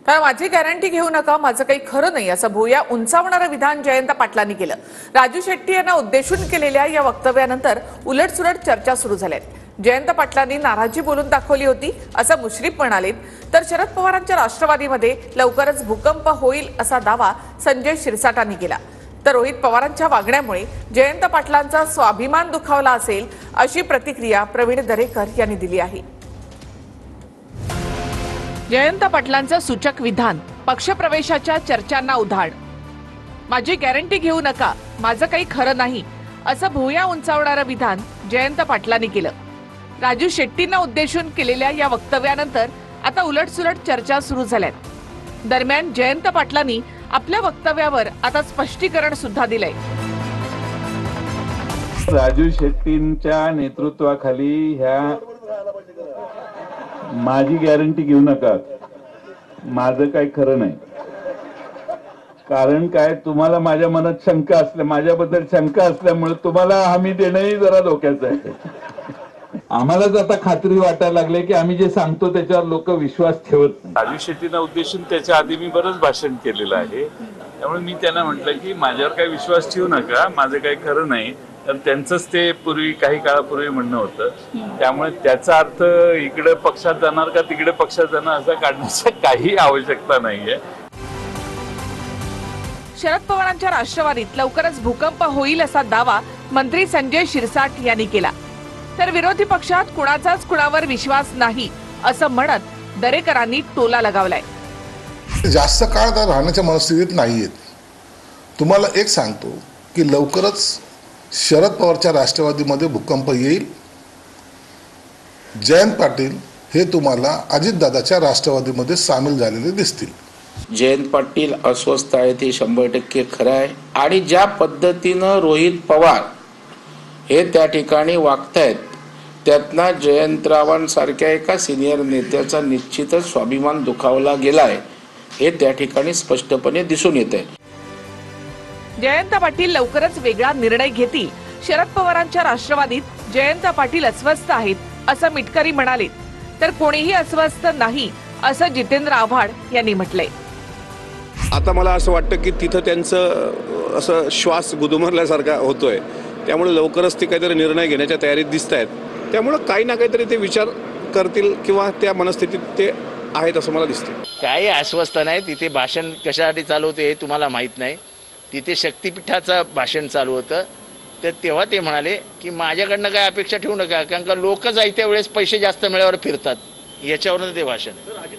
तर माझी गॅरंटी घेऊ नका, माझं काही खरं नाही असं भुया उंचावणारं विधान जयंत पाटलांनी केलं। राजू शेट्टी यांना उद्देशून केलेल्या या वक्तव्यानंतर उलटसुलट चर्चा सुरू झाल्यात। जयंत पाटलांनी नाराजी बोलून दाखवली होती असं मुश्रीफ म्हणाले, तर शरद पवारांच्या राष्ट्रवादीमध्ये लवकरच भूकंप होईल असा दावा संजय शिरसाटांनी केला। तर रोहित पवारांच्या वागण्यामुळे जयंत पाटलांचा स्वाभिमान दुखावला असेल अशी प्रतिक्रिया प्रवीण दरेकर यांनी दिली आहे। जयंत पाटलांचं सूचक विधान पक्षप्रवेशाच्या चर्चांना उधाण। माझी गॅरंटी घेऊ नका, माझं काही खरं नाही असं भुया उंचावणारं विधान जयंत पाटलांनी केलं। राजू शेट्टींना उद्देशून केलेल्या या वक्तव्यानंतर आता उलटसुलट चर्चा सुरू झाल्यात। दरम्यान जयंत पाटलांनी आपल्या वक्तव्यावर आता स्पष्टीकरण सुद्धा दिलंय। राजू शेट्टींच्या नेतृत्वाखाली ह्या माझी गॅरंटी घेऊ नका, माझं काही खरं नाही। कारण काय, तुम्हाला माझ्या मनात शंका असल्या, माझ्याबद्दल शंका असल्यामुळे तुम्हाला हमी देणंही जरा धोक्याचं आहे। आम्हालाच आता खात्री वाटायला लागले की आम्ही जे सांगतो त्याच्यावर लोक विश्वास ठेवत नाही। राजू शेट्टींना उद्देशून त्याच्या आधी मी बरंच भाषण केलेलं आहे, त्यामुळे मी त्यांना म्हटलं की माझ्यावर काही विश्वास ठेवू नका, माझं काही खरं नाही। तर त्यांचंच ते पूर्वी काही काळापूर्वी म्हणणं होतं, त्यामुळे त्याचा अर्थ इकडे पक्षात जाणार का तिकडे पक्षात जाणार असा काढण्याची काही आवश्यकता नाहीये। शरद पवारांच्या राष्ट्रवादीत लवकरच भूकंप होईल असा दावा मंत्री संजय शिरसाट यांनी केला। तर विरोधी पक्षात कुणाचाच कुणावर विश्वास नाही असं म्हणत दरेकरांनी टोला लगावलाय। जास्त काळ तर राहण्याच्या मनस्थितीत नाहीयेत। तुम्हाला एक सांगतो की लवकरच शरद पवारच्या राष्ट्रवादीमध्ये भूकंप येईल। जयंत पाटील हे तुम्हाला अजितदादाच्या राष्ट्रवादीमध्ये सामील झालेले दिसतील। जयंत पाटील अस्वस्थ आहेत हे 100% खरं आहे, आणि ज्या पद्धतीनं रोहित पवार हे त्या ठिकाणी वागतायत त्यातनं जयंतरावांसारख्या एका सिनियर नेत्याचा निश्चितच स्वाभिमान दुखावला गेलाय हे त्या ठिकाणी स्पष्टपणे दिसून येत आहे। जयंत पाटील लवकरच वेगळा निर्णय घेतील। शरद पवारांच्या राष्ट्रवादीत जयंत पाटील अस्वस्थ आहेत असं मिटकरी म्हणाले, तर कोणीही अस्वस्थ नाही असं जितेंद्र आव्हाड यांनी म्हटलंय। आता मला असं वाटतं की तिथं त्यांचं असं श्वास गुदमरल्यासारखा होतोय, त्यामुळे लवकरच ते काहीतरी निर्णय घेण्याच्या तयारीत दिसत आहेत। त्यामुळे काही ना काहीतरी ते विचार करतील किंवा त्या मनस्थितीत ते आहेत असं मला दिसतं। काही अस्वस्थ नाही, तिथे भाषण कशासाठी चालू होते हे तुम्हाला माहीत नाही। तिथे शक्तीपीठाचं भाषण चालू होतं, तर तेव्हा ते म्हणाले की माझ्याकडनं काय अपेक्षा ठेवू नका, कारण का लोक जायत्या वेळेस पैसे जास्त मिळाल्यावर फिरतात, याच्यावरून ते भाषण।